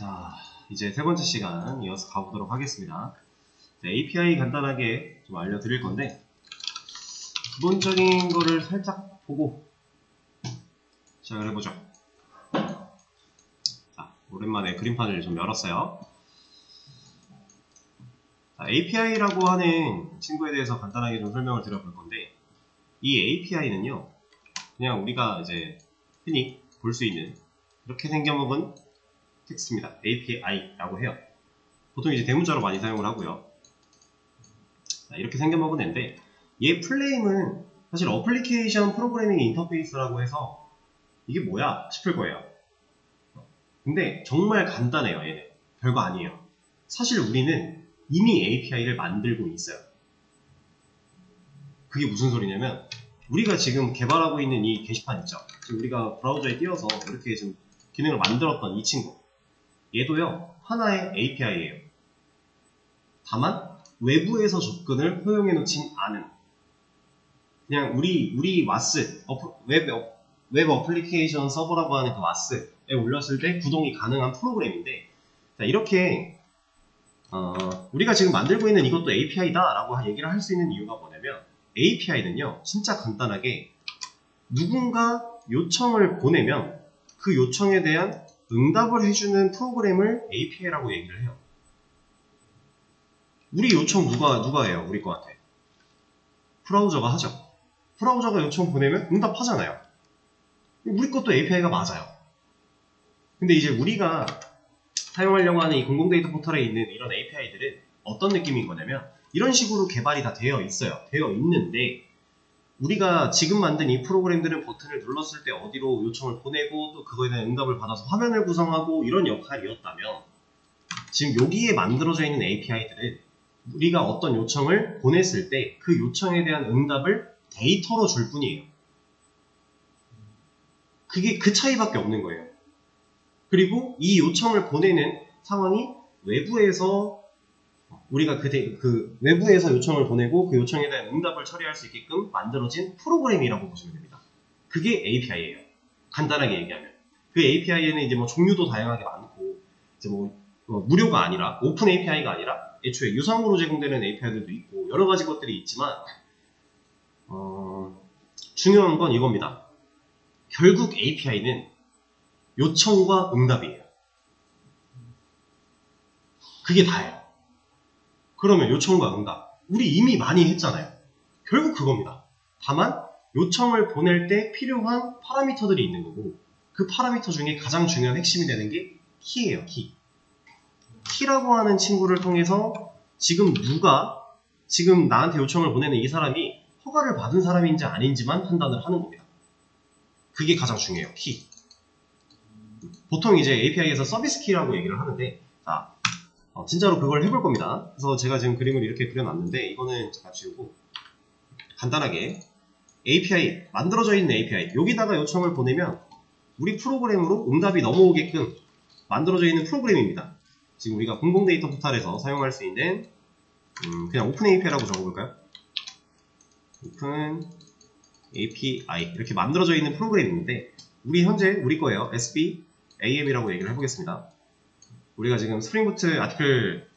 자, 이제 세 번째 시간 이어서 가보도록 하겠습니다. API 간단하게 좀 알려드릴 건데, 기본적인 거를 살짝 보고 시작을 해보죠. 자, 오랜만에 그림판을 좀 열었어요. 자, API라고 하는 친구에 대해서 간단하게 좀 설명을 드려볼 건데, 이 API는요, 그냥 우리가 이제 흔히 볼 수 있는 이렇게 생겨먹은 텍스트입니다. API라고 해요. 보통 이제 대문자로 많이 사용을 하고요. 자, 이렇게 생겨먹은 앤데, 얘 풀네임은 사실 어플리케이션 프로그래밍 인터페이스라고 해서 이게 뭐야 싶을 거예요. 근데 정말 간단해요. 얘는 별거 아니에요. 사실 우리는 이미 API를 만들고 있어요. 그게 무슨 소리냐면, 우리가 지금 개발하고 있는 이 게시판 있죠. 지금 우리가 브라우저에 띄워서 이렇게 지금 기능을 만들었던 이 친구, 얘도요 하나의 API예요. 다만 외부에서 접근을 허용해 놓진 않은, 그냥 우리 WAS 웹 어플리케이션 서버라고 하는 그 WAS에 올렸을 때 구동이 가능한 프로그램인데, 자, 이렇게 우리가 지금 만들고 있는 이것도 API다 라고 얘기를 할 수 있는 이유가 뭐냐면, API는요 진짜 간단하게 누군가 요청을 보내면 그 요청에 대한 응답을 해주는 프로그램을 API라고 얘기를 해요. 우리 요청 누가 해요? 우리 거한테 브라우저가 하죠. 브라우저가 요청 보내면 응답하잖아요. 우리 것도 API가 맞아요. 근데 이제 우리가 사용하려고 하는 이 공공 데이터 포털에 있는 이런 API들은 어떤 느낌인 거냐면, 이런 식으로 개발이 다 되어 있어요. 되어 있는데, 우리가 지금 만든 이 프로그램들은 버튼을 눌렀을 때 어디로 요청을 보내고 또 그거에 대한 응답을 받아서 화면을 구성하고 이런 역할이었다면, 지금 여기에 만들어져 있는 API들은 우리가 어떤 요청을 보냈을 때 그 요청에 대한 응답을 데이터로 줄 뿐이에요. 그게 그 차이밖에 없는 거예요. 그리고 이 요청을 보내는 상황이 외부에서, 우리가 그 외부에서 요청을 보내고 그 요청에 대한 응답을 처리할 수 있게끔 만들어진 프로그램이라고 보시면 됩니다. 그게 API예요. 간단하게 얘기하면. 그 API에는 이제 뭐 종류도 다양하게 많고, 이제 뭐 무료가 아니라, 오픈 API가 아니라 애초에 유상으로 제공되는 API들도 있고 여러 가지 것들이 있지만, 중요한 건 이겁니다. 결국 API는 요청과 응답이에요. 그게 다예요. 그러면 요청과 응답, 우리 이미 많이 했잖아요. 결국 그겁니다. 다만 요청을 보낼 때 필요한 파라미터들이 있는 거고, 그 파라미터 중에 가장 중요한 핵심이 되는 게 키예요. 키라고 하는 친구를 통해서 지금 지금 나한테 요청을 보내는 이 사람이 허가를 받은 사람인지 아닌지만 판단을 하는 겁니다. 그게 가장 중요해요. 키. 보통 이제 API에서 서비스 키라고 얘기를 하는데, 자, 진짜로 그걸 해볼 겁니다. 그래서 제가 지금 그림을 이렇게 그려놨는데, 이거는 제가 지우고 간단하게 API, 만들어져 있는 API, 여기다가 요청을 보내면 우리 프로그램으로 응답이 넘어오게끔 만들어져 있는 프로그램입니다. 지금 우리가 공공 데이터 포털에서 사용할 수 있는 그냥 오픈 API라고 적어볼까요? 오픈 API, 이렇게 만들어져 있는 프로그램인데, 우리 거예요. SBAM이라고 얘기를 해보겠습니다. 우리가 지금 스프링부트 아티클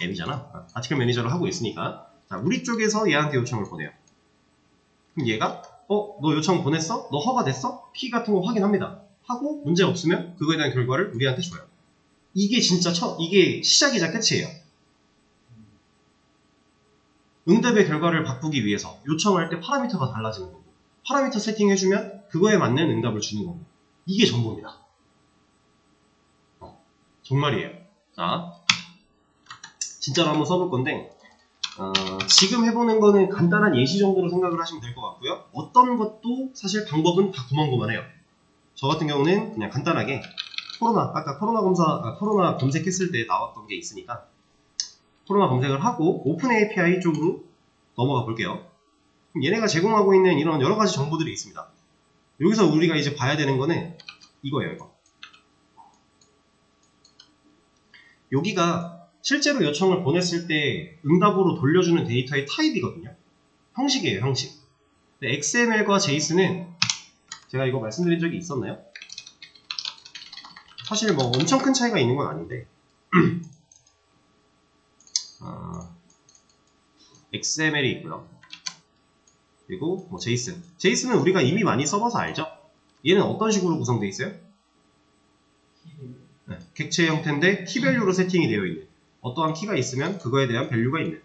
M이잖아. 아티클 매니저를 하고 있으니까, 자, 우리 쪽에서 얘한테 요청을 보내요. 그럼 얘가 너 요청 보냈어? 너 허가 됐어? 키 같은 거 확인합니다. 하고 문제 없으면 그거에 대한 결과를 우리한테 줘요. 이게 진짜 이게 시작이자 끝이에요. 응답의 결과를 바꾸기 위해서 요청할 때 파라미터가 달라지는 거고, 파라미터 세팅해주면 그거에 맞는 응답을 주는 거고, 이게 전부입니다. 정말이에요. 자, 진짜로 한번 써볼 건데, 지금 해보는 거는 간단한 예시 정도로 생각을 하시면 될 것 같고요. 어떤 것도 사실 방법은 다 고만고만해요. 저 같은 경우는 그냥 간단하게 아까 코로나 검색했을 때 나왔던 게 있으니까 코로나 검색을 하고 오픈 API 쪽으로 넘어가 볼게요. 그럼 얘네가 제공하고 있는 이런 여러 가지 정보들이 있습니다. 여기서 우리가 이제 봐야 되는 거는 이거예요. 이거. 여기가 실제로 요청을 보냈을 때 응답으로 돌려주는 데이터의 타입이거든요. 형식이에요, 형식. 근데 XML과 JSON은 제가 이거 말씀드린 적이 있었나요? 사실 뭐 엄청 큰 차이가 있는 건 아닌데 XML이 있고요. 그리고 뭐 제이슨. 제이슨은 우리가 이미 많이 써봐서 알죠? 얘는 어떤 식으로 구성되어 있어요? 네, 객체 형태인데 키밸류로 세팅이 되어 있는, 어떠한 키가 있으면 그거에 대한 밸류가 있는,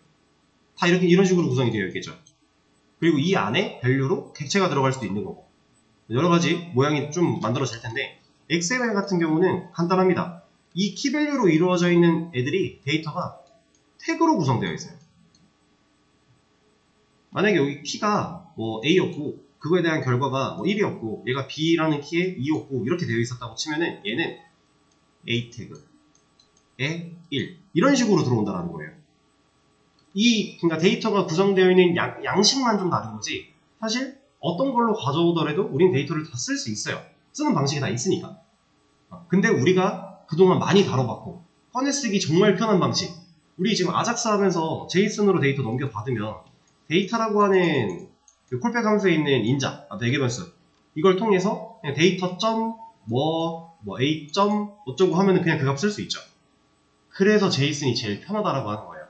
다 이렇게 이런 식으로 구성이 되어 있겠죠. 그리고 이 안에 밸류로 객체가 들어갈 수도 있는 거고 여러 가지 모양이 좀 만들어질 텐데, XML 같은 경우는 간단합니다. 이 키밸류로 이루어져 있는 애들이 데이터가 태그로 구성되어 있어요. 만약에 여기 키가 뭐 A였고 그거에 대한 결과가 뭐 1이었고 얘가 B라는 키에 2였고 이렇게 되어 있었다고 치면은 얘는 A 태그에 1 이런 식으로 들어온다는 거예요. 그러니까 데이터가 구성되어 있는 양식만 좀 다른 거지 사실 어떤 걸로 가져오더라도 우린 데이터를 다 쓸 수 있어요. 쓰는 방식이 다 있으니까. 근데 우리가 그동안 많이 다뤄봤고 꺼내쓰기 정말 편한 방식, 우리 지금 아작스 하면서 제이슨으로 데이터 넘겨받으면 데이터라고 하는 그 콜백 함수에 있는 인자, 대개변수 이걸 통해서 그냥 데이터 점 A 점 어쩌고 하면은 그냥 그 값 쓸 수 있죠. 그래서 제이슨이 제일 편하다라고 하는 거예요.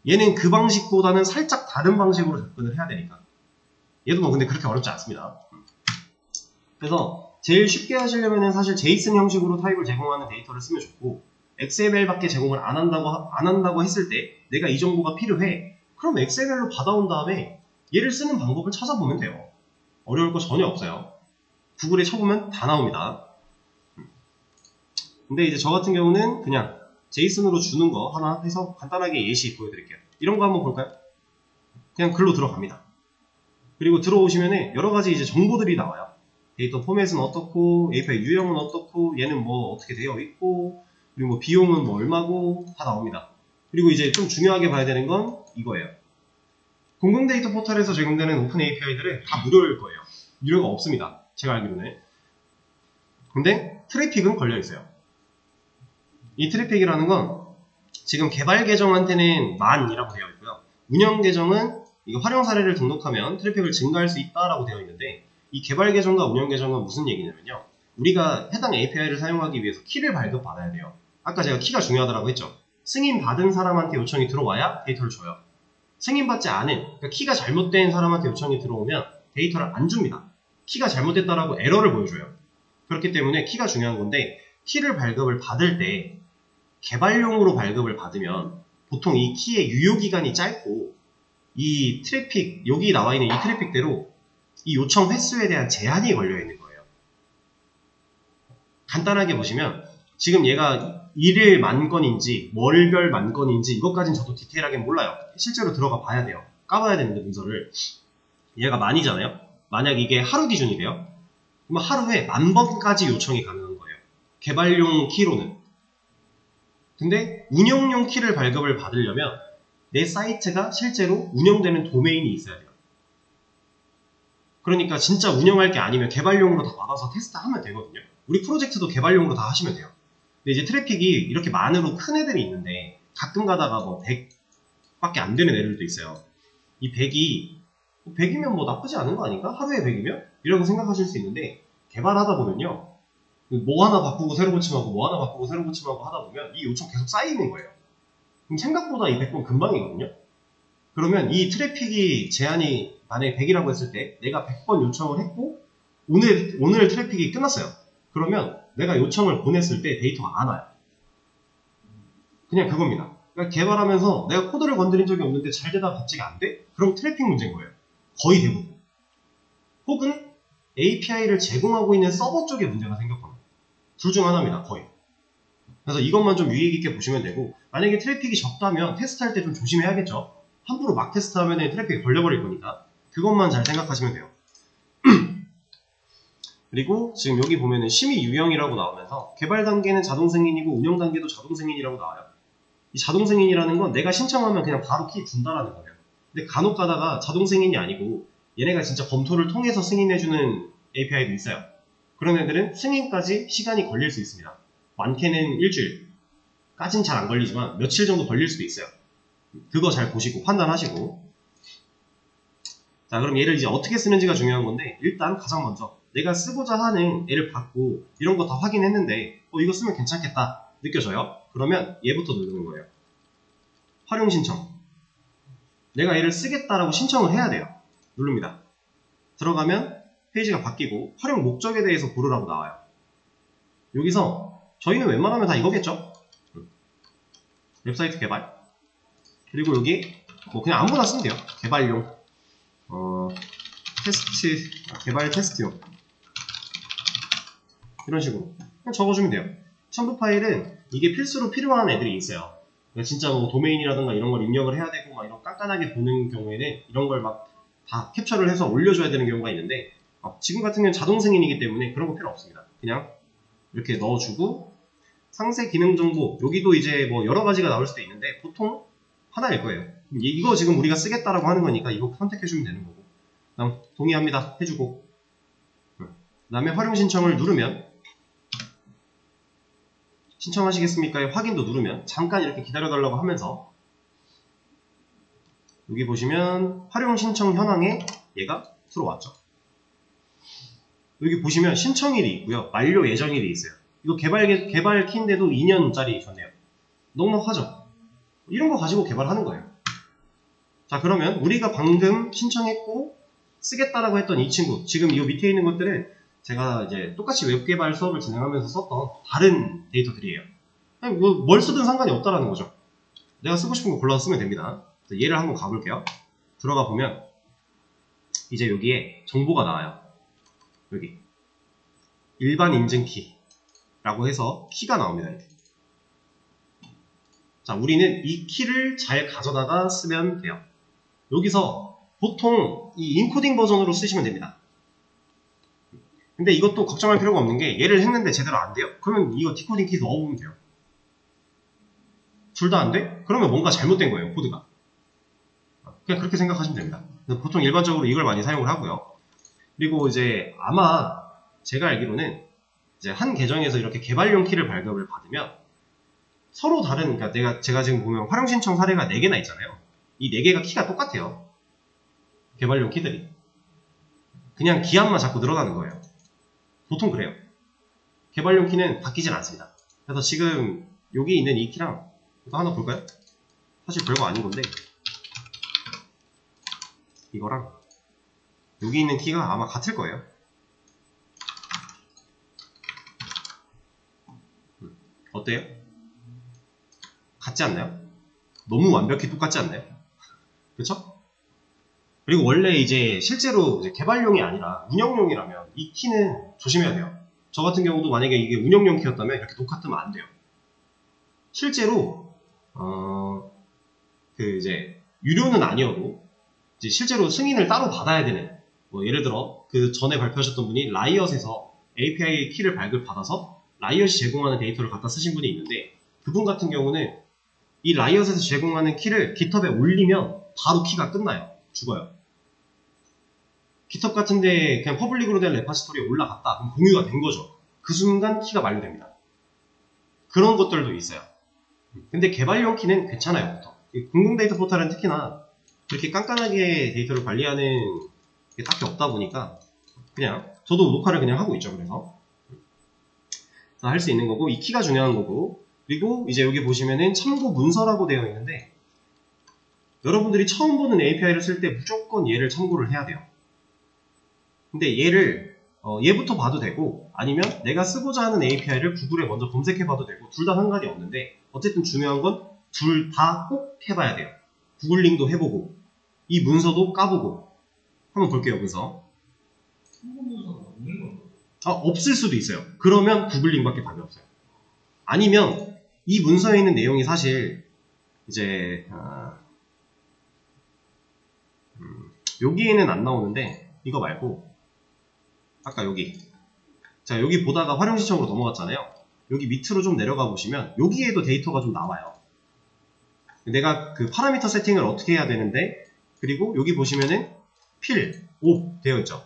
얘는 그 방식보다는 살짝 다른 방식으로 접근을 해야 되니까. 얘도 뭐 근데 그렇게 어렵지 않습니다. 그래서 제일 쉽게 하시려면은 사실 제이슨 형식으로 타입을 제공하는 데이터를 쓰면 좋고, XML밖에 제공을 안 한다고 했을 때 내가 이 정보가 필요해. 그럼 XML로 받아온 다음에 얘를 쓰는 방법을 찾아보면 돼요. 어려울 거 전혀 없어요. 구글에 쳐보면 다 나옵니다. 근데 이제 저 같은 경우는 그냥 제이슨으로 주는 거 하나 해서 간단하게 예시 보여드릴게요. 이런 거 한번 볼까요? 그냥 글로 들어갑니다. 그리고 들어오시면은 여러 가지 이제 정보들이 나와요. 데이터 포맷은 어떻고, API 유형은 어떻고, 얘는 뭐 어떻게 되어 있고, 그리고 뭐 비용은 뭐 얼마고 다 나옵니다. 그리고 이제 좀 중요하게 봐야 되는 건 이거예요. 공공 데이터 포털에서 제공되는 오픈 API들은 다 무료일 거예요. 유료가 없습니다. 제가 알기로는. 근데 트래픽은 걸려 있어요. 이 트래픽이라는 건 지금 개발 계정한테는 만이라고 되어 있고요. 운영 계정은 이거 활용 사례를 등록하면 트래픽을 증가할 수 있다라고 되어 있는데, 이 개발 계정과 운영 계정은 무슨 얘기냐면요. 우리가 해당 API를 사용하기 위해서 키를 발급받아야 돼요. 아까 제가 키가 중요하다고 했죠. 승인 받은 사람한테 요청이 들어와야 데이터를 줘요. 승인받지 않은, 그러니까 키가 잘못된 사람한테 요청이 들어오면 데이터를 안 줍니다. 키가 잘못됐다라고 에러를 보여줘요. 그렇기 때문에 키가 중요한 건데, 키를 발급을 받을 때 개발용으로 발급을 받으면 보통 이 키의 유효기간이 짧고, 이 트래픽, 여기 나와 있는 이 트래픽대로 이 요청 횟수에 대한 제한이 걸려 있는 거예요. 간단하게 보시면 지금 얘가 일일 만 건인지 월별 만 건인지 이것까지는 저도 디테일하게 몰라요. 실제로 들어가 봐야 돼요. 까봐야 되는데 문서를. 얘가 만이잖아요. 만약 이게 하루 기준이래요. 그러면 하루에 10,000번까지 요청이 가능한 거예요. 개발용 키로는. 근데 운영용 키를 발급을 받으려면 내 사이트가 실제로 운영되는 도메인이 있어야 돼요. 그러니까 진짜 운영할 게 아니면 개발용으로 다 받아서 테스트하면 되거든요. 우리 프로젝트도 개발용으로 다 하시면 돼요. 근데 이제 트래픽이 이렇게 만으로 큰 애들이 있는데 가끔 가다가 뭐 100밖에 안 되는 애들도 있어요. 이 100이면 뭐 나쁘지 않은 거 아닌가? 하루에 100이면? 이라고 생각하실 수 있는데, 개발하다 보면요, 뭐 하나 바꾸고 새로 고침하고 뭐 하나 바꾸고 새로 고침하고 하다 보면 이 요청 계속 쌓이는 거예요. 그럼 생각보다 이 100번 금방이거든요. 그러면 이 트래픽이 제한이 만약에 100이라고 했을 때 내가 100번 요청을 했고 오늘 트래픽이 끝났어요. 그러면 내가 요청을 보냈을 때 데이터가 안 와요. 그냥 그겁니다. 그러니까 개발하면서 내가 코드를 건드린 적이 없는데 잘 되다가 갑자기 안 돼? 그럼 트래픽 문제인 거예요. 거의 대부분. 혹은 API를 제공하고 있는 서버 쪽에 문제가 생겼거나, 둘 중 하나입니다. 거의. 그래서 이것만 좀 유의 깊게 보시면 되고, 만약에 트래픽이 적다면 테스트할 때 좀 조심해야겠죠. 함부로 막 테스트하면 트래픽이 걸려버릴 거니까 그것만 잘 생각하시면 돼요. 그리고 지금 여기 보면은 심의 유형이라고 나오면서 개발 단계는 자동 승인이고 운영 단계도 자동 승인이라고 나와요. 이 자동 승인이라는 건 내가 신청하면 그냥 바로 키 준다라는 거예요. 근데 간혹 가다가 자동 승인이 아니고 얘네가 진짜 검토를 통해서 승인해주는 API도 있어요. 그런 애들은 승인까지 시간이 걸릴 수 있습니다. 많게는 일주일까지는 잘 안 걸리지만 며칠 정도 걸릴 수도 있어요. 그거 잘 보시고 판단하시고. 자, 그럼 얘를 이제 어떻게 쓰는지가 중요한 건데, 일단 가장 먼저 내가 쓰고자 하는 애를 받고 이런 거 다 확인했는데 이거 쓰면 괜찮겠다 느껴져요? 그러면 얘부터 누르는 거예요. 활용 신청. 내가 얘를 쓰겠다라고 신청을 해야 돼요. 누릅니다. 들어가면 페이지가 바뀌고 활용 목적에 대해서 고르라고 나와요. 여기서 저희는 웬만하면 다 이거겠죠? 웹사이트 개발. 그리고 여기 뭐 그냥 아무거나 쓰면 돼요. 개발용. 테스트, 개발 테스트용. 이런 식으로 그냥 적어주면 돼요. 첨부 파일은 이게 필수로 필요한 애들이 있어요. 그러니까 진짜 뭐 도메인이라든가 이런 걸 입력을 해야 되고 막 이런 깐깐하게 보는 경우에는 이런 걸 막 다 캡처를 해서 올려줘야 되는 경우가 있는데 지금 같은 경우는 자동 승인이기 때문에 그런 거 필요 없습니다. 그냥 이렇게 넣어주고 상세 기능 정보 여기도 이제 뭐 여러 가지가 나올 수도 있는데 보통 하나일 거예요. 이거 지금 우리가 쓰겠다라고 하는 거니까 이거 선택해주면 되는 거고 그다음 동의합니다 해주고 그 다음에 활용 신청을 누르면 신청하시겠습니까의 확인도 누르면 잠깐 이렇게 기다려달라고 하면서 여기 보시면 활용 신청 현황에 얘가 들어왔죠. 여기 보시면 신청일이 있고요. 만료 예정일이 있어요. 이거 개발 키인데도 2년짜리 줬네요. 넉넉하죠? 이런 거 가지고 개발하는 거예요. 자, 그러면 우리가 방금 신청했고 쓰겠다라고 했던 이 친구, 지금 이 밑에 있는 것들은 제가 이제 똑같이 웹 개발 수업을 진행하면서 썼던 다른 데이터들이에요. 뭐 뭘 쓰든 상관이 없다라는 거죠. 내가 쓰고 싶은 거 골라서 쓰면 됩니다. 얘를 한번 가볼게요. 들어가 보면 이제 여기에 정보가 나와요. 여기 일반 인증키라고 해서 키가 나옵니다. 이렇게. 자, 우리는 이 키를 잘 가져다가 쓰면 돼요. 여기서 보통 이 인코딩 버전으로 쓰시면 됩니다. 근데 이것도 걱정할 필요가 없는 게 얘를 했는데 제대로 안 돼요? 그러면 이거 디코딩 키 넣어보면 돼요. 둘 다 안 돼? 그러면 뭔가 잘못된 거예요, 코드가. 그냥 그렇게 생각하시면 됩니다. 보통 일반적으로 이걸 많이 사용을 하고요. 그리고 이제 아마 제가 알기로는 이제 한 계정에서 이렇게 개발용 키를 발급을 받으면 서로 다른, 그러니까 제가 지금 보면 활용 신청 사례가 4개나 있잖아요. 이 4개가 키가 똑같아요. 개발용 키들이. 그냥 기한만 자꾸 늘어나는 거예요. 보통 그래요. 개발용 키는 바뀌진 않습니다. 그래서 지금 여기 있는 이 키랑 이거 하나 볼까요? 사실 별거 아닌 건데 이거랑 여기 있는 키가 아마 같을 거예요. 어때요? 같지 않나요? 너무 완벽히 똑같지 않나요? 그쵸? 그리고 원래 이제 실제로 이제 개발용이 아니라 운영용이라면 이 키는 조심해야 돼요. 저 같은 경우도 만약에 이게 운영용 키였다면 이렇게 똑같으면 안 돼요. 실제로 이제 유료는 아니어도 이제 실제로 승인을 따로 받아야 되는, 뭐 예를 들어 그 전에 발표하셨던 분이 라이엇에서 API 키를 발급받아서 라이엇이 제공하는 데이터를 갖다 쓰신 분이 있는데 그분 같은 경우는 이 라이엇에서 제공하는 키를 GitHub에 올리면 바로 키가 끝나요. 죽어요. GitHub 같은데 그냥 퍼블릭으로 된 레파지토리에 올라갔다. 그럼 공유가 된 거죠. 그 순간 키가 만료됩니다. 그런 것들도 있어요. 근데 개발용 키는 괜찮아요. 보통. 공공 데이터 포털은 특히나 그렇게 깐깐하게 데이터를 관리하는 게 딱히 없다 보니까 그냥 저도 녹화를 그냥 하고 있죠. 그래서 할 수 있는 거고 이 키가 중요한 거고 그리고 이제 여기 보시면은 참고 문서라고 되어 있는데 여러분들이 처음 보는 API를 쓸 때 무조건 얘를 참고를 해야 돼요. 근데 얘를 얘부터 봐도 되고 아니면 내가 쓰고자 하는 API를 구글에 먼저 검색해 봐도 되고 둘 다 상관이 없는데 어쨌든 중요한 건 둘 다 꼭 해봐야 돼요. 구글링도 해보고 이 문서도 까보고 한번 볼게요. 문서 없을 수도 있어요. 그러면 구글링밖에 답이 없어요. 아니면 이 문서에 있는 내용이 사실 이제 여기에는 안 나오는데 이거 말고 아까 여기 자 여기 보다가 활용 신청으로 넘어갔잖아요. 여기 밑으로 좀 내려가 보시면 여기에도 데이터가 좀 나와요. 내가 그 파라미터 세팅을 어떻게 해야 되는데 그리고 여기 보시면은 필, 옵 되어 있죠.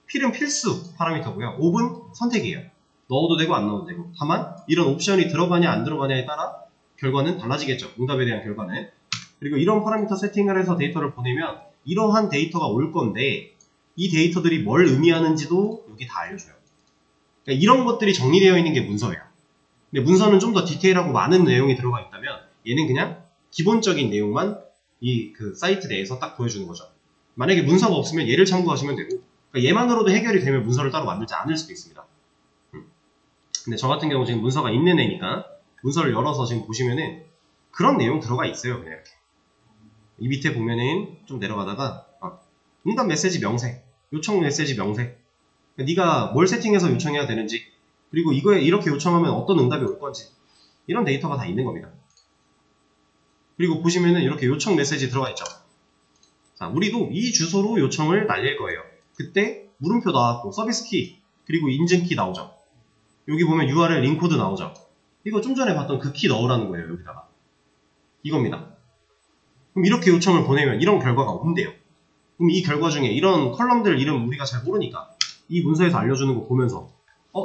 필은 필수 파라미터고요. 옵은 선택이에요. 넣어도 되고 안 넣어도 되고 다만 이런 옵션이 들어가냐 안 들어가냐에 따라 결과는 달라지겠죠. 응답에 대한 결과는. 그리고 이런 파라미터 세팅을 해서 데이터를 보내면 이러한 데이터가 올 건데 이 데이터들이 뭘 의미하는지도 여기 다 알려줘요. 그러니까 이런 것들이 정리되어 있는 게 문서예요. 근데 문서는 좀 더 디테일하고 많은 내용이 들어가 있다면 얘는 그냥 기본적인 내용만 이 그 사이트 내에서 딱 보여주는 거죠. 만약에 문서가 없으면 얘를 참고하시면 되고, 그러니까 얘만으로도 해결이 되면 문서를 따로 만들지 않을 수도 있습니다. 근데 저 같은 경우 지금 문서가 있는 애니까 문서를 열어서 지금 보시면은 그런 내용 들어가 있어요. 그냥 이렇게. 이 밑에 보면은 좀 내려가다가 응답 메시지 명세, 요청 메시지 명세, 그러니까 네가 뭘 세팅해서 요청해야 되는지, 그리고 이거에 이렇게 요청하면 어떤 응답이 올 건지, 이런 데이터가 다 있는 겁니다. 그리고 보시면은 이렇게 요청 메시지 들어가 있죠. 자, 우리도 이 주소로 요청을 날릴 거예요. 그때 물음표 나왔고 서비스 키, 그리고 인증 키 나오죠. 여기 보면 URL 링코드 나오죠. 이거 좀 전에 봤던 그 키 넣으라는 거예요. 여기다가 이겁니다. 그럼 이렇게 요청을 보내면 이런 결과가 온대요. 그럼 이 결과 중에 이런 컬럼들 이름 우리가 잘 모르니까 이 문서에서 알려주는 거 보면서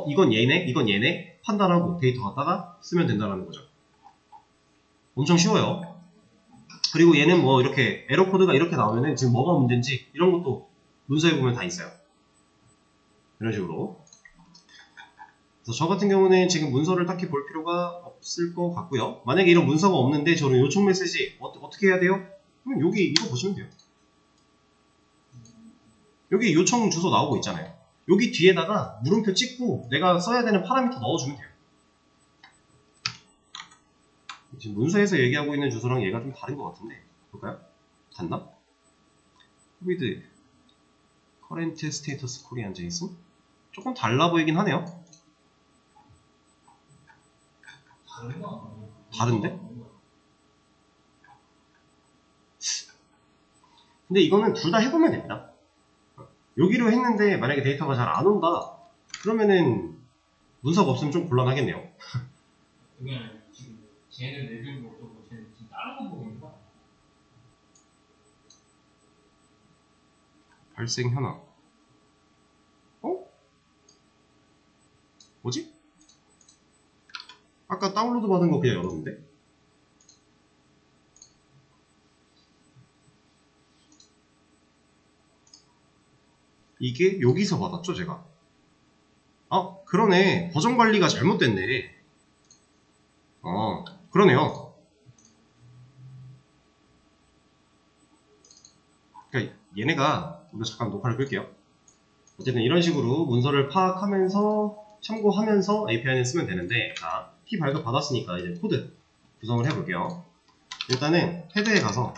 이건 얘네, 이건 얘네 판단하고 데이터 갖다가 쓰면 된다는 거죠. 엄청 쉬워요. 그리고 얘는 뭐 이렇게 에러 코드가 이렇게 나오면은 지금 뭐가 문제인지 이런 것도 문서에 보면 다 있어요. 이런 식으로. 그래서 저 같은 경우는 지금 문서를 딱히 볼 필요가 없을 것 같고요. 만약에 이런 문서가 없는데 저는 요청 메시지 어떻게 해야 돼요? 그럼 여기 이거 보시면 돼요. 여기 요청 주소 나오고 있잖아요. 여기 뒤에다가 물음표 찍고 내가 써야 되는 파라미터 넣어주면 돼요. 지금 문서에서 얘기하고 있는 주소랑 얘가 좀 다른 것 같은데 볼까요? 같나? with current status korean json? 조금 달라 보이긴 하네요. 다른데? 근데 이거는 둘 다 해보면 됩니다. 여기로 했는데 만약에 데이터가 잘 안 온다 그러면은 문서가 없으면 좀 곤란하겠네요. 그냥 지금 쟤는 내준 거 없고 쟤는 지금 다른 거 보고 있는 거야. 발생 현황. 뭐지? 아까 다운로드 받은 거 그냥 열었는데? 이게 여기서 받았죠, 제가? 그러네. 버전 관리가 잘못됐네. 그러네요. 그러니까 얘네가, 이거 잠깐 녹화를 끌게요. 어쨌든 이런 식으로 문서를 파악하면서 참고하면서 API는 쓰면 되는데, 자, P 발급 받았으니까 이제 코드 구성을 해볼게요. 일단은 헤드에 가서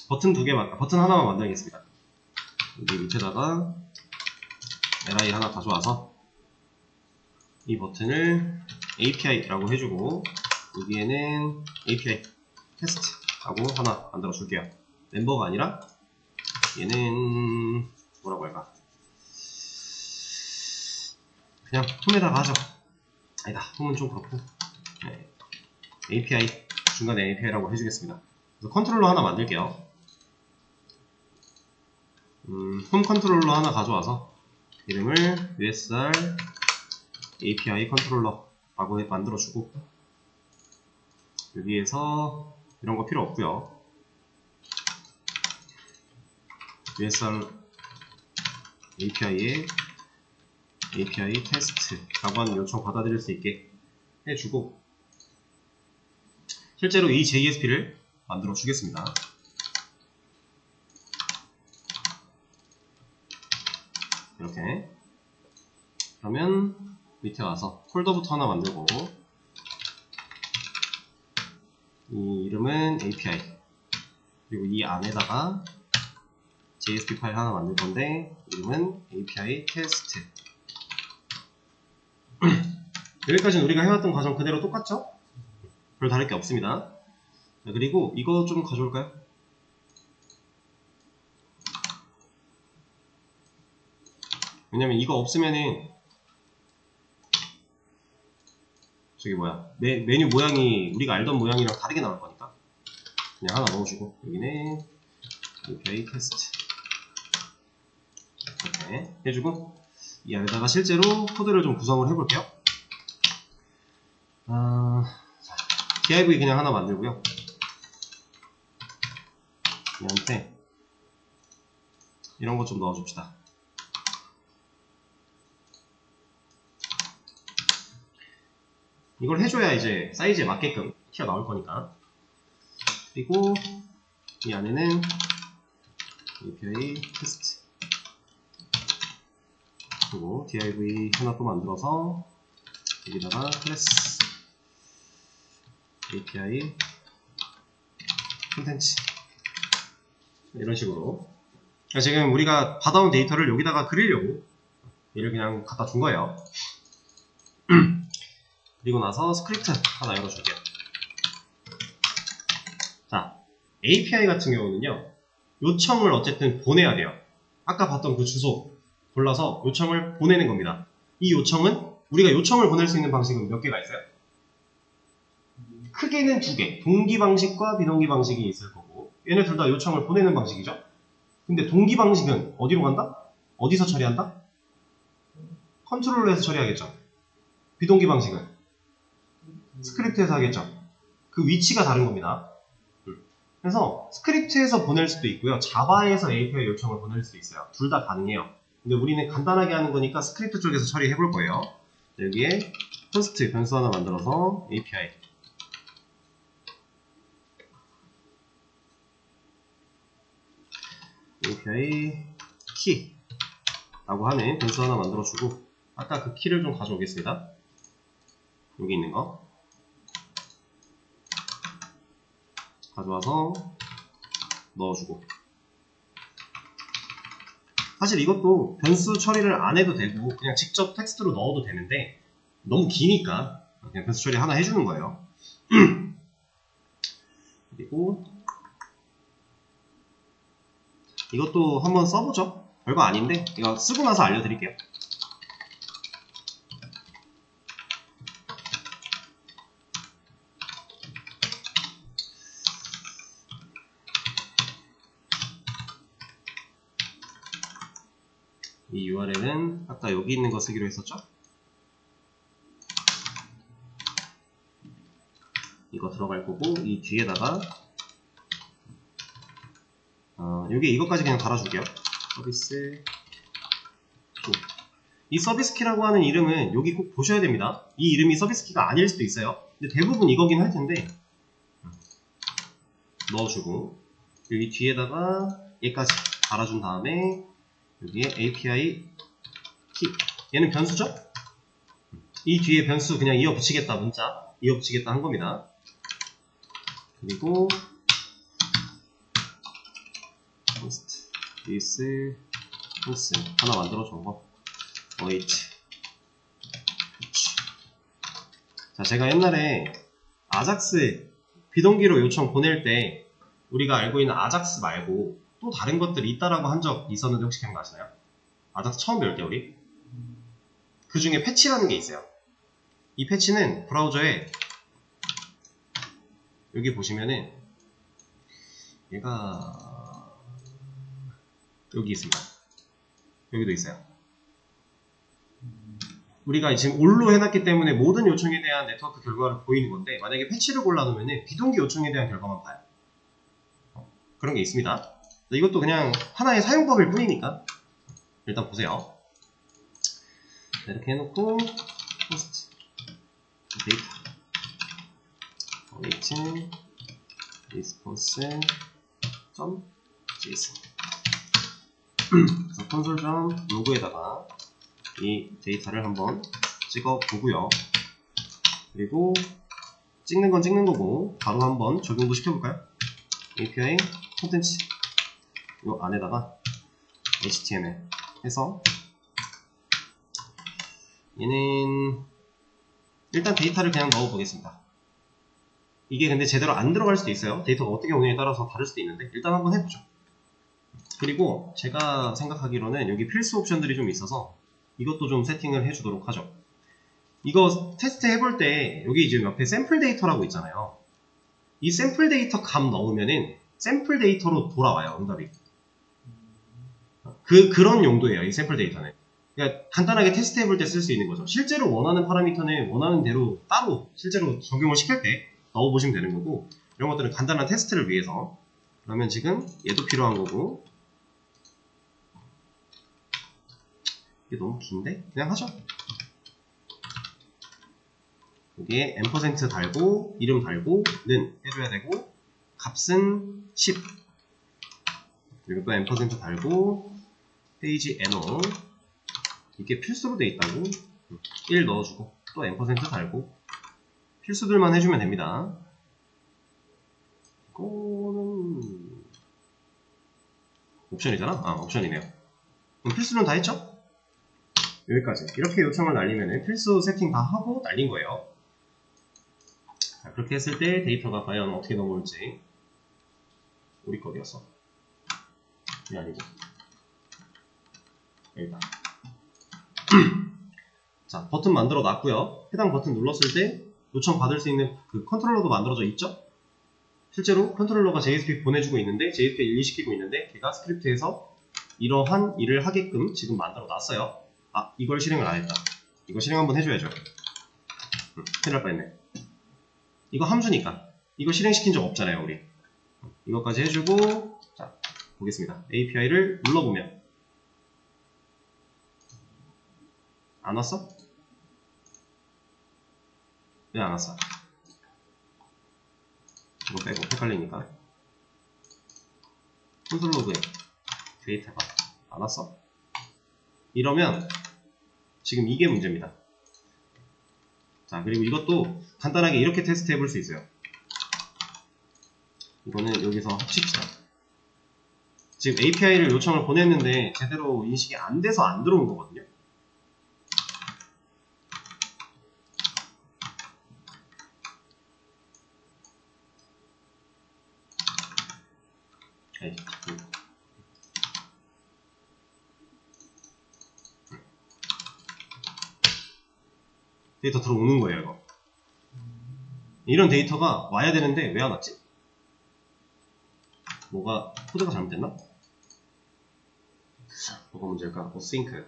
버튼 버튼 하나만 만들겠습니다. 여기 밑에다가 li 하나 가져와서 이 버튼을 API라고 해주고 여기에는 API 테스트라고 하나 만들어 줄게요. 멤버가 아니라 얘는 뭐라고 할까? 그냥 홈에다가 하죠. 아니다, 홈은 좀 그렇고 네. API 중간에 API라고 해주겠습니다. 그래서 컨트롤러 하나 만들게요. 홈 컨트롤러 하나 가져와서 이름을 USR API 컨트롤러라고 만들어주고 여기에서 이런 거 필요 없고요. USR API에 API 테스트라고 하는 요청 받아들일 수 있게 해주고 실제로 이 JSP를 만들어 주겠습니다. 이렇게. 그러면 밑에 와서 폴더부터 하나 만들고 이 이름은 API 그리고 이 안에다가 JSP 파일 하나 만들 건데 이름은 API 테스트. 여기까지는 우리가 해왔던 과정 그대로 똑같죠? 별 다를 게 없습니다. 자, 그리고 이거 좀 가져올까요? 왜냐면 이거 없으면은 저기 뭐야 메뉴 모양이 우리가 알던 모양이랑 다르게 나올 거니까 그냥 하나 넣어주고 여기는 API 테스트 이렇게 해주고 이 안에다가 실제로 코드를 좀 구성을 해볼게요. div 그냥 하나 만들고요. 얘한테 이런 거 좀 넣어줍시다. 이걸 해줘야 이제 사이즈에 맞게끔 튀어나올 거니까. 그리고 이 안에는 API 테스트 그리고 div 하나 또 만들어서 여기다가 클래스 API 콘텐츠 이런 식으로. 지금 우리가 받아온 데이터를 여기다가 그리려고 얘를 그냥 갖다 준 거예요. 그리고 나서 스크립트 하나 열어줄게요. 자, API 같은 경우는요, 요청을 어쨌든 보내야 돼요. 아까 봤던 그 주소 골라서 요청을 보내는 겁니다. 이 요청은 우리가 요청을 보낼 수 있는 방식은 몇 개가 있어요? 크게는 두 개. 동기 방식과 비동기 방식이 있을 거고, 얘네 둘 다 요청을 보내는 방식이죠. 근데 동기 방식은 어디로 간다? 어디서 처리한다? 컨트롤러에서 처리하겠죠. 비동기 방식은 스크립트에서 하겠죠. 그 위치가 다른 겁니다. 그래서 스크립트에서 보낼 수도 있고요. 자바에서 API 요청을 보낼 수도 있어요. 둘 다 가능해요. 근데 우리는 간단하게 하는 거니까 스크립트 쪽에서 처리해 볼 거예요. 여기에 포스트 변수 하나 만들어서 API 키 라고 하는 변수 하나 만들어주고, 아까 그 키를 좀 가져오겠습니다. 여기 있는 거 가져와서 넣어주고, 사실 이것도 변수 처리를 안 해도 되고 그냥 직접 텍스트로 넣어도 되는데 너무 기니까 그냥 변수 처리 하나 해주는 거예요. 그리고 이것도 한번 써보죠. 별거 아닌데 이거 쓰고 나서 알려드릴게요. 이 URL은 아까 여기 있는 거 쓰기로 했었죠? 이거 들어갈 거고, 이 뒤에다가 여기 이것까지 그냥 달아줄게요. 서비스 키. 이 서비스 키라고 하는 이름은 여기 꼭 보셔야 됩니다. 이 이름이 서비스 키가 아닐 수도 있어요. 근데 대부분 이거긴 할 텐데 넣어주고, 여기 뒤에다가 얘까지 달아준 다음에 여기에 API 키, 얘는 변수죠? 이 뒤에 변수 그냥 이어 붙이겠다, 문자 이어 붙이겠다 한 겁니다. 그리고 post this post 하나 만들어준 거 await. 자, 제가 옛날에 아작스 비동기로 요청 보낼 때 우리가 알고 있는 아작스 말고 또 다른 것들이 있다라고 한 적 있었는데 혹시 기억나시나요? 아작스 처음 배울 때 우리 그 중에 패치라는 게 있어요. 이 패치는 브라우저에 여기 보시면은 얘가 여기 있습니다. 여기도 있어요. 우리가 지금 올로 해놨기 때문에 모든 요청에 대한 네트워크 결과를 보이는 건데, 만약에 패치를 골라놓으면 비동기 요청에 대한 결과만 봐요. 그런 게 있습니다. 이것도 그냥 하나의 사용법일 뿐이니까 일단 보세요. 이렇게 해놓고 포스트 데이터 await response.json 그래서 console.log에다가 이 데이터를 한번 찍어 보고요. 그리고 찍는 건 찍는 거고 바로 한번 적용도 시켜볼까요? API 콘텐츠 이 안에다가 HTML 해서 얘는 일단 데이터를 그냥 넣어 보겠습니다. 이게 근데 제대로 안 들어갈 수도 있어요. 데이터가 어떻게 오느냐에 따라서 다를 수도 있는데 일단 한번 해보죠. 그리고 제가 생각하기로는 여기 필수 옵션들이 좀 있어서 이것도 좀 세팅을 해주도록 하죠. 이거 테스트 해볼 때 여기 지금 옆에 샘플 데이터라고 있잖아요. 이 샘플 데이터 값 넣으면은 샘플 데이터로 돌아와요, 응답이. 그런 용도예요, 이 샘플 데이터는. 그러니까 간단하게 테스트 해볼 때 쓸 수 있는 거죠. 실제로 원하는 파라미터는 원하는 대로 따로 실제로 적용을 시킬 때 넣어보시면 되는 거고, 이런 것들은 간단한 테스트를 위해서. 그러면 지금 얘도 필요한 거고, 이게 너무 긴데? 그냥 하죠. 여기에 %, 달고 이름 달고 는 해줘야 되고 값은 10. 그리고 또 %, 달고 페이지 NO 이게 필수로 돼 있다고 1 넣어주고 또 %, 달고 필수들만 해주면 됩니다. 이거는 옵션이잖아? 아, 옵션이네요. 그럼 필수는 다 했죠? 여기까지. 이렇게 요청을 날리면 필수 세팅 다 하고 날린 거예요. 자, 그렇게 했을 때 데이터가 과연 어떻게 넘어올지. 우리 거 어디였어? 이게 아니지. 여기다. 자, 버튼 만들어 놨고요. 해당 버튼 눌렀을 때 요청 받을 수 있는 그 컨트롤러도 만들어져 있죠? 실제로 컨트롤러가 JSP 보내주고 있는데 JSP 일시키고 있는데 걔가 스크립트에서 이러한 일을 하게끔 지금 만들어 놨어요. 아, 이걸 실행을 안 했다. 이거 실행 한번 해줘야죠. 큰일 날 뻔했네. 이거 함수니까 이거 실행시킨 적 없잖아요, 우리. 이것까지 해주고, 자, 보겠습니다. API를 눌러보면 안 왔어? 왜 안 왔어? 이거 빼고 헷갈리니까. 콘솔 로그에 데이터가 안 왔어? 이러면 지금 이게 문제입니다. 자, 그리고 이것도 간단하게 이렇게 테스트 해볼 수 있어요. 이거는 여기서 합칩시다. 지금 API를 요청을 보냈는데 제대로 인식이 안 돼서 안 들어온 거거든요. 데이터 들어오는 거예요, 이거. 이런 데이터가 와야 되는데 왜 안 왔지? 뭐가 코드가 잘못됐나? 뭐가 문제일까? async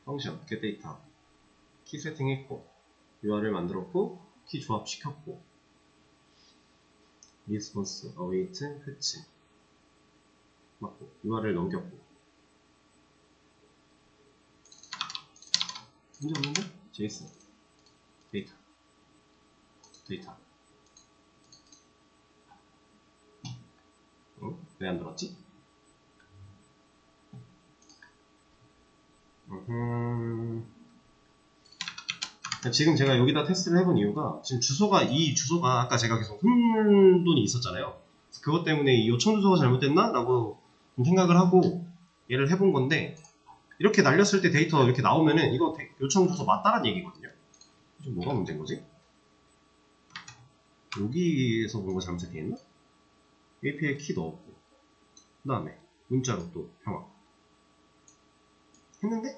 펑션 get data 키 세팅했고 URL 만들었고 키 조합시켰고 response await fetch 맞고 URL 넘겼고 문제 없는데? JSON 데이터 왜 안 들었지? 지금 제가 여기다 테스트를 해본 이유가 지금 이 주소가 아까 제가 계속 혼돈이 있었잖아요. 그것 때문에 이 요청 주소가 잘못됐나? 라고 좀 생각을 하고 얘를 해본 건데 이렇게 날렸을 때 데이터 이렇게 나오면은 이거 요청 주소 맞다란 얘기거든요. 지금 뭐가 문제인 거지? 여기에서 뭔가 잘못 세팅했나? API 키 넣었고 그 다음에 문자로 또 평화 했는데?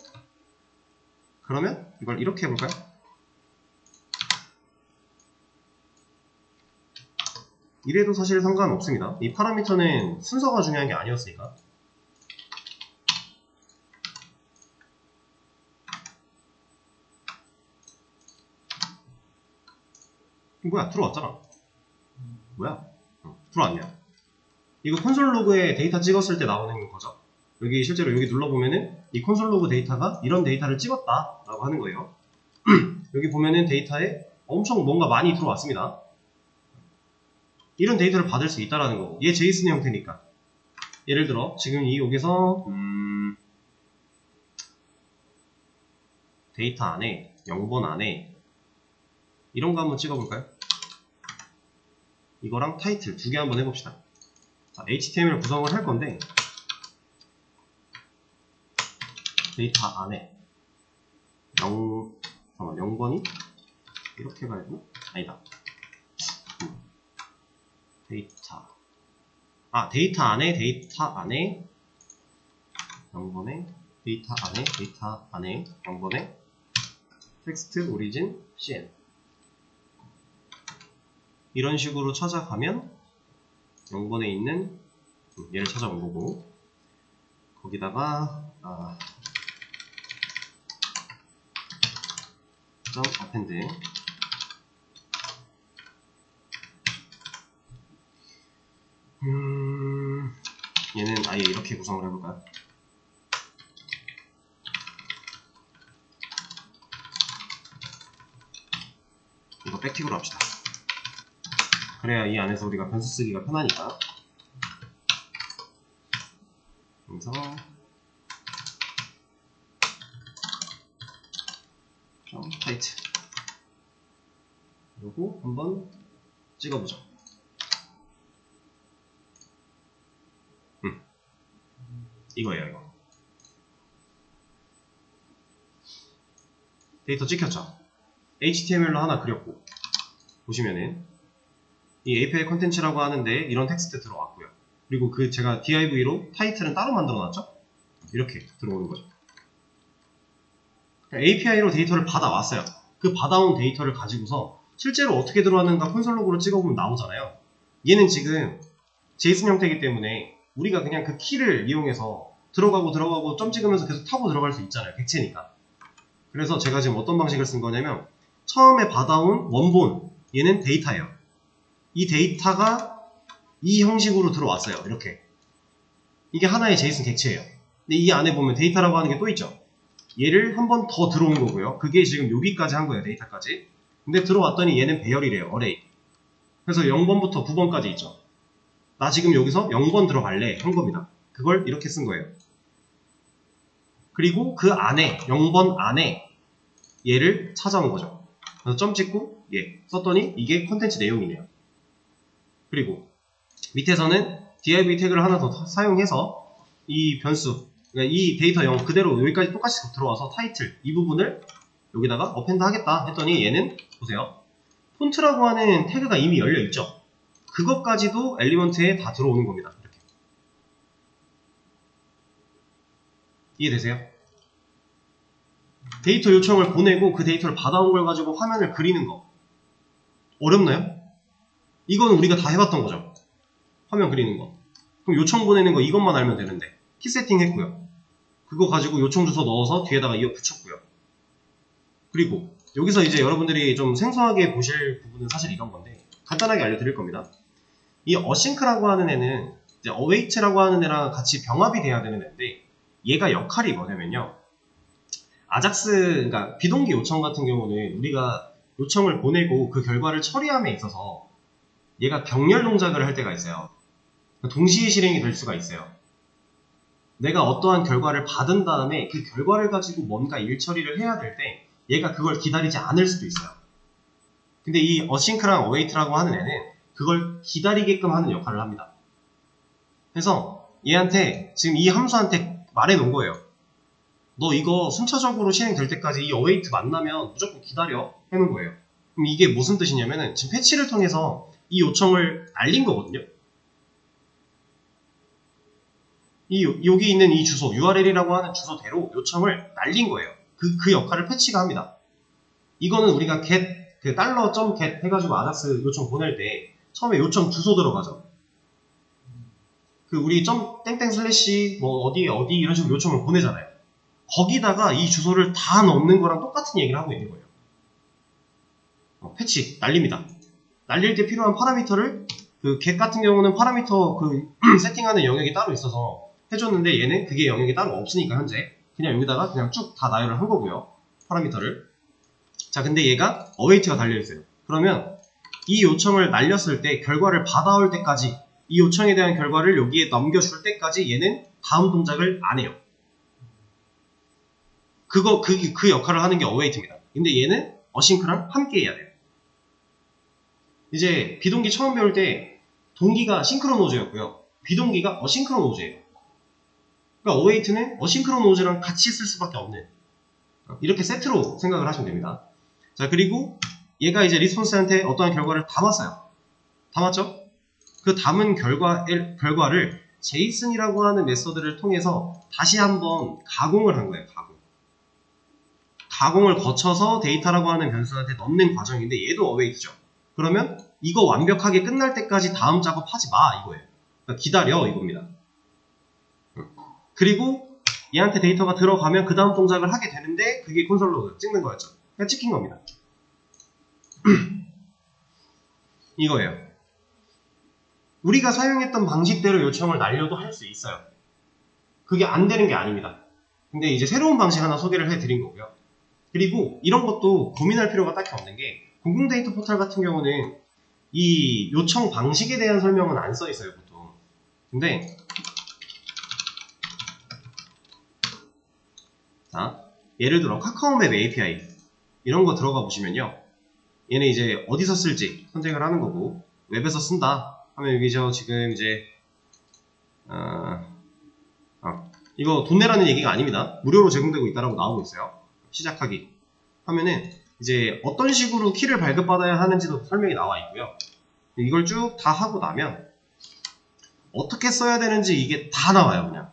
그러면 이걸 이렇게 해볼까요? 이래도 사실 상관없습니다. 이 파라미터는 순서가 중요한 게 아니었으니까. 뭐야, 들어왔잖아. 뭐야? 들어왔냐? 이거 콘솔 로그에 데이터 찍었을 때 나오는 거죠. 여기 실제로 여기 눌러보면은 이 콘솔 로그 데이터가 이런 데이터를 찍었다 라고 하는 거예요. 여기 보면은 데이터에 엄청 뭔가 많이 들어왔습니다. 이런 데이터를 받을 수 있다라는 거고 얘 JSON 형태니까 예를 들어 지금 여기서 데이터 안에 0번 안에 이런 거 한번 찍어볼까요? 이거랑 타이틀 두 개 한번 해봅시다. 자, HTML 구성을 할 건데 데이터 안에 0번이 이렇게 가야 되나? 아니다. 데이터 안에 0번에 데이터 안에 0번에 텍스트 오리진 cn 이런 식으로 찾아가면 0번에 있는 얘를 찾아온 거고 거기다가 append 얘는 아예 이렇게 구성을 해볼까요? 백틱으로 합시다. 그래야 이 안에서 우리가 변수 쓰기가 편하니까. 여기서 좀 타이트. 그리고 한번 찍어보죠. 이거예요, 이거. 데이터 찍혔죠? HTML로 하나 그렸고, 보시면은 이 API 컨텐츠라고 하는데 이런 텍스트 들어왔고요. 그리고 그 제가 div로 타이틀은 따로 만들어 놨죠? 이렇게 들어오는 거죠. API로 데이터를 받아왔어요. 그 받아온 데이터를 가지고서 실제로 어떻게 들어왔는가 콘솔 로그로 찍어보면 나오잖아요. 얘는 지금 JSON 형태이기 때문에 우리가 그냥 그 키를 이용해서 들어가고 점 찍으면서 계속 타고 들어갈 수 있잖아요. 객체니까. 그래서 제가 지금 어떤 방식을 쓴 거냐면 처음에 받아온 원본, 얘는 데이터예요. 이 데이터가 이 형식으로 들어왔어요. 이렇게. 이게 하나의 JSON 객체예요. 근데 이 안에 보면 데이터라고 하는 게 또 있죠. 얘를 한 번 더 들어온 거고요. 그게 지금 여기까지 한 거예요. 데이터까지. 근데 들어왔더니 얘는 배열이래요. 어레이. 그래서 0번부터 9번까지 있죠. 나 지금 여기서 0번 들어갈래 한 겁니다. 그걸 이렇게 쓴 거예요. 그리고 그 안에 0번 안에 얘를 찾아온 거죠. 그래서 점 찍고 얘 썼더니 이게 콘텐츠 내용이네요. 그리고 밑에서는 div 태그를 하나 더 사용해서 이 변수, 그러니까 이 데이터 0 그대로 여기까지 똑같이 들어와서 타이틀 이 부분을 여기다가 어펜드 하겠다 했더니 얘는 보세요. 폰트라고 하는 태그가 이미 열려 있죠. 그것까지도 엘리먼트에 다 들어오는 겁니다. 이렇게. 이해되세요? 데이터 요청을 보내고 그 데이터를 받아온 걸 가지고 화면을 그리는 거 어렵나요? 이거는 우리가 다 해봤던 거죠. 화면 그리는 거. 그럼 요청 보내는 거 이것만 알면 되는데 키 세팅 했고요. 그거 가지고 요청 주소 넣어서 뒤에다가 이어 붙였고요. 그리고 여기서 이제 여러분들이 좀 생소하게 보실 부분은 사실 이런 건데 간단하게 알려드릴 겁니다. 이 어싱크라고 하는 애는 이제 await라고 하는 애랑 같이 병합이 돼야 되는 애인데 얘가 역할이 뭐냐면요. 아작스, 그러니까 비동기 요청 같은 경우는 우리가 요청을 보내고 그 결과를 처리함에 있어서 얘가 병렬 동작을 할 때가 있어요. 동시에 실행이 될 수가 있어요. 내가 어떠한 결과를 받은 다음에 그 결과를 가지고 뭔가 일 처리를 해야 될 때 얘가 그걸 기다리지 않을 수도 있어요. 근데 이 어싱크랑 어웨이트라고 하는 애는 그걸 기다리게끔 하는 역할을 합니다. 그래서 얘한테 지금 이 함수한테 말해 놓은 거예요. 너 이거 순차적으로 실행될 때까지 이 어웨이트 만나면 무조건 기다려 해놓은 거예요. 그럼 이게 무슨 뜻이냐면은 지금 패치를 통해서 이 요청을 날린 거거든요. 여기 있는 이 주소 URL이라고 하는 주소대로 요청을 날린 거예요. 그 역할을 패치가 합니다. 이거는 우리가 get 그 $.get 해가지고 아작스 요청 보낼 때 처음에 요청 주소 들어가죠. 그 우리 땡땡 슬래시 뭐 어디 이런 식으로 요청을 보내잖아요. 거기다가 이 주소를 다 넣는 거랑 똑같은 얘기를 하고 있는 거예요. 패치 날립니다. 날릴 때 필요한 파라미터를 그 get 같은 경우는 파라미터 그 세팅하는 영역이 따로 있어서 해줬는데 얘는 그게 영역이 따로 없으니까 현재 그냥 여기다가 그냥 쭉 다 나열을 한 거고요. 파라미터를. 자, 근데 얘가 await가 달려있어요. 그러면 이 요청을 날렸을 때 결과를 받아올 때까지 이 요청에 대한 결과를 여기에 넘겨줄 때까지 얘는 다음 동작을 안 해요. 그 역할을 하는 게 await입니다. 근데 얘는 어싱크랑 함께 해야 돼요. 이제 비동기 처음 배울 때 동기가 싱크로노즈였고요. 비동기가 어싱크로노즈예요. 그러니까 await는 어싱크로노즈랑 같이 쓸 수밖에 없는 이렇게 세트로 생각을 하시면 됩니다. 자, 그리고 얘가 이제 리스폰스한테 어떠한 결과를 담았어요. 담았죠? 그 담은 결과를 JSON이라고 하는 메서드를 통해서 다시 한번 가공을 한 거예요. 가공을 거쳐서 데이터라고 하는 변수한테 넣는 과정인데 얘도 await죠. 그러면 이거 완벽하게 끝날 때까지 다음 작업하지 마 이거예요. 그러니까 기다려 이겁니다. 그리고 얘한테 데이터가 들어가면 그 다음 동작을 하게 되는데 그게 콘솔로 찍는 거였죠. 그냥 찍힌 겁니다. 이거예요. 우리가 사용했던 방식대로 요청을 날려도 할 수 있어요. 그게 안 되는 게 아닙니다. 근데 이제 새로운 방식 하나 소개를 해드린 거고요. 그리고 이런 것도 고민할 필요가 딱히 없는 게 공공 데이터 포털 같은 경우는 이 요청 방식에 대한 설명은 안 써 있어요, 보통. 근데 자, 예를 들어 카카오맵 API 이런 거 들어가 보시면요. 얘는 이제 어디서 쓸지 선택을 하는 거고, 웹에서 쓴다 하면 여기죠. 지금 이제 이거 돈 내라는 얘기가 아닙니다. 무료로 제공되고 있다라고 나오고 있어요. 시작하기 하면은 이제 어떤 식으로 키를 발급받아야 하는지도 설명이 나와 있고요. 이걸 쭉 다 하고 나면 어떻게 써야 되는지 이게 다 나와요. 그냥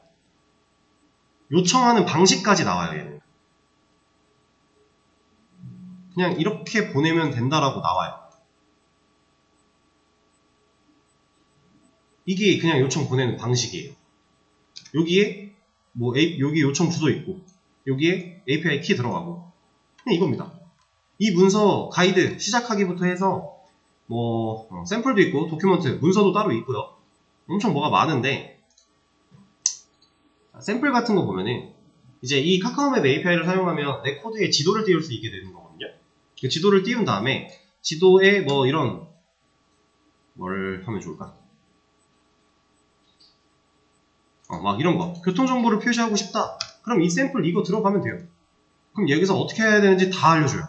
요청하는 방식까지 나와요. 얘는 그냥 이렇게 보내면 된다라고 나와요. 이게 그냥 요청 보내는 방식이에요. 여기에 여기 요청 주소 있고 여기에 API 키 들어가고 그냥 이겁니다. 이 문서 가이드 시작하기부터 해서 샘플도 있고 도큐먼트 문서도 따로 있고요. 엄청 뭐가 많은데, 샘플 같은 거 보면은 이제 이 카카오맵 API를 사용하면 내 코드에 지도를 띄울 수 있게 되는 거거든요. 그 지도를 띄운 다음에 지도에 이런 뭘 하면 좋을까? 막 이런 거 교통정보를 표시하고 싶다. 그럼 이 샘플 이거 들어가면 돼요. 그럼 여기서 어떻게 해야 되는지 다 알려줘요.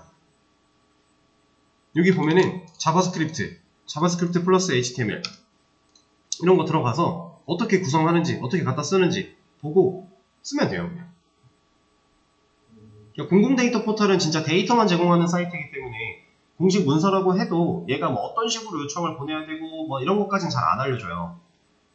여기 보면은 자바스크립트 플러스 HTML 이런 거 들어가서 어떻게 구성하는지 어떻게 갖다 쓰는지 보고 쓰면 돼요. 그냥. 그러니까 공공 데이터 포털은 진짜 데이터만 제공하는 사이트이기 때문에 공식 문서라고 해도 얘가 어떤 식으로 요청을 보내야 되고 이런 것까지는 잘 안 알려줘요.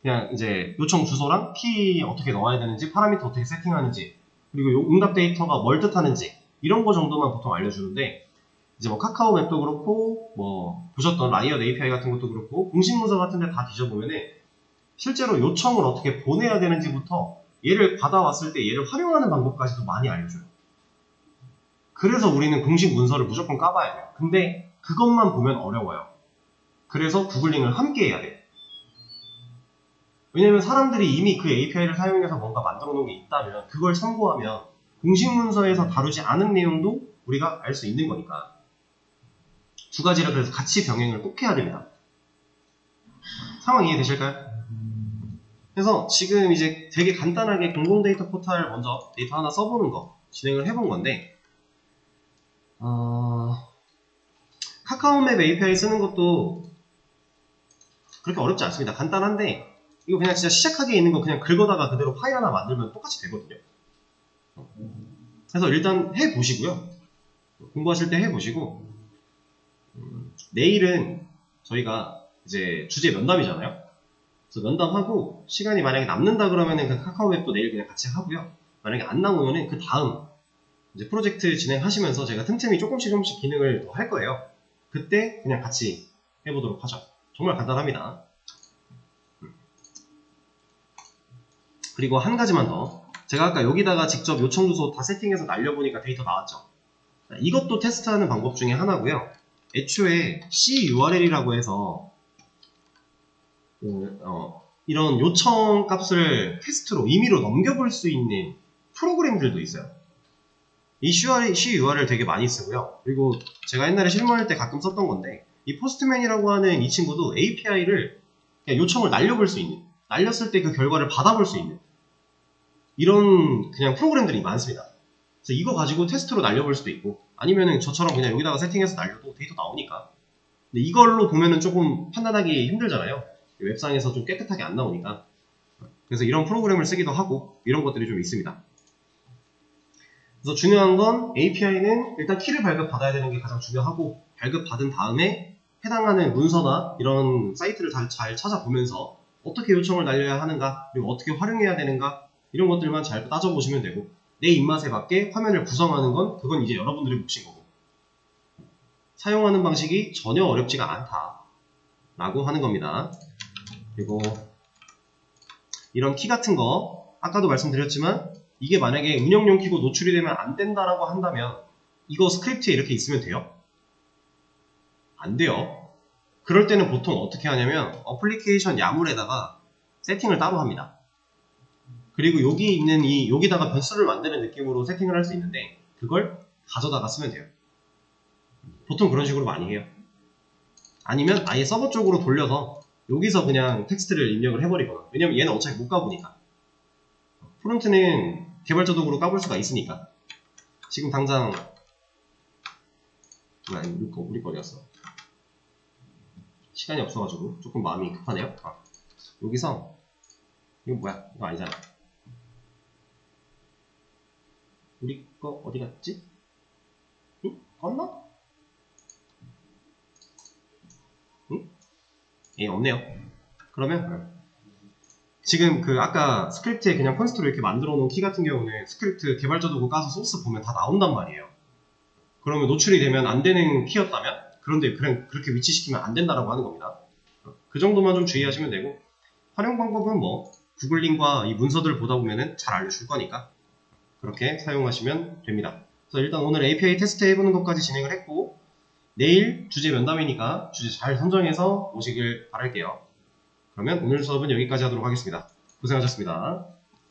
그냥 이제 요청 주소랑 키 어떻게 넣어야 되는지, 파라미터 어떻게 세팅하는지, 그리고 응답 데이터가 뭘 뜻하는지 이런 거 정도만 보통 알려주는데, 이제 카카오맵도 그렇고 보셨던 라이엇 API 같은 것도 그렇고 공식 문서 같은 데 다 뒤져보면은 실제로 요청을 어떻게 보내야 되는지부터 얘를 받아왔을 때 얘를 활용하는 방법까지도 많이 알려줘요. 그래서 우리는 공식 문서를 무조건 까봐야 돼요. 근데 그것만 보면 어려워요. 그래서 구글링을 함께 해야 돼요. 왜냐면 사람들이 이미 그 API를 사용해서 뭔가 만들어 놓은 게 있다면 그걸 참고하면 공식 문서에서 다루지 않은 내용도 우리가 알 수 있는 거니까. 두 가지를 그래서 같이 병행을 꼭 해야 됩니다. 상황 이해되실까요? 그래서 지금 이제 되게 간단하게 공공 데이터 포털 먼저 데이터 하나 써보는 거 진행을 해본 건데, 카카오맵 API 쓰는 것도 그렇게 어렵지 않습니다. 간단한데 이거 그냥 진짜 시작하기에 있는 거 그냥 긁어다가 그대로 파일 하나 만들면 똑같이 되거든요. 그래서 일단 해보시고요. 공부하실 때 해보시고, 내일은 저희가 이제 주제 면담이잖아요. 그래서 면담하고 시간이 만약에 남는다 그러면은 그 카카오맵도 내일 그냥 같이 하고요. 만약에 안 남으면은 그 다음 이제 프로젝트 진행하시면서 제가 틈틈이 조금씩 기능을 더 할 거예요. 그때 그냥 같이 해보도록 하죠. 정말 간단합니다. 그리고 한 가지만 더. 제가 아까 여기다가 직접 요청 주소 다 세팅해서 날려보니까 데이터 나왔죠. 이것도 테스트하는 방법 중에 하나고요. 애초에 CURL이라고 해서 이런 요청 값을 테스트로 임의로 넘겨볼 수 있는 프로그램들도 있어요. 이 CURL 되게 많이 쓰고요. 그리고 제가 옛날에 실무할 때 가끔 썼던 건데, 이 포스트맨이라고 하는 이 친구도 API를 그냥 요청을 날려볼 수 있는, 날렸을 때 그 결과를 받아볼 수 있는 이런 그냥 프로그램들이 많습니다. 그래서 이거 가지고 테스트로 날려볼 수도 있고, 아니면은 저처럼 그냥 여기다가 세팅해서 날려도 데이터 나오니까. 근데 이걸로 보면은 조금 판단하기 힘들잖아요. 웹상에서 좀 깨끗하게 안 나오니까. 그래서 이런 프로그램을 쓰기도 하고 이런 것들이 좀 있습니다. 그래서 중요한 건 API는 일단 키를 발급받아야 되는 게 가장 중요하고, 발급받은 다음에 해당하는 문서나 이런 사이트를 잘 찾아보면서 어떻게 요청을 날려야 하는가, 그리고 어떻게 활용해야 되는가, 이런 것들만 잘 따져보시면 되고, 내 입맛에 맞게 화면을 구성하는 건 그건 이제 여러분들의 몫인 거고, 사용하는 방식이 전혀 어렵지가 않다 라고 하는 겁니다. 그리고 이런 키 같은 거 아까도 말씀드렸지만, 이게 만약에 운영용 키고 노출이 되면 안 된다라고 한다면 이거 스크립트에 이렇게 있으면 돼요? 안 돼요. 그럴 때는 보통 어떻게 하냐면 어플리케이션 야물에다가 세팅을 따로 합니다. 그리고 여기 있는 여기다가 변수를 만드는 느낌으로 세팅을 할 수 있는데 그걸 가져다가 쓰면 돼요. 보통 그런 식으로 많이 해요. 아니면 아예 서버 쪽으로 돌려서 여기서 그냥 텍스트를 입력을 해버리거나. 왜냐면 얘는 어차피 못 까보니까. 프론트는 개발자 도구로 까볼 수가 있으니까. 지금 당장 아니 우리 거 어디갔어? 시간이 없어가지고 조금 마음이 급하네요. 여기서 이거 뭐야? 이거 아니잖아. 우리 거 어디 갔지? 응? 껐나? 응? 예, 없네요. 그러면 지금 그 아까 스크립트에 그냥 컨스트로 이렇게 만들어 놓은 키 같은 경우는 스크립트 개발자 도구 까서 소스 보면 다 나온단 말이에요. 그러면 노출이 되면 안 되는 키였다면 그런데 그냥 그렇게 위치시키면 안 된다라고 하는 겁니다. 그 정도만 좀 주의하시면 되고, 활용 방법은 뭐 구글링과 이 문서들을 보다 보면은 잘 알려줄 거니까 그렇게 사용하시면 됩니다. 그래서 일단 오늘 API 테스트 해보는 것까지 진행을 했고, 내일 주제 면담이니까 주제 잘 선정해서 오시길 바랄게요. 그러면 오늘 수업은 여기까지 하도록 하겠습니다. 고생하셨습니다.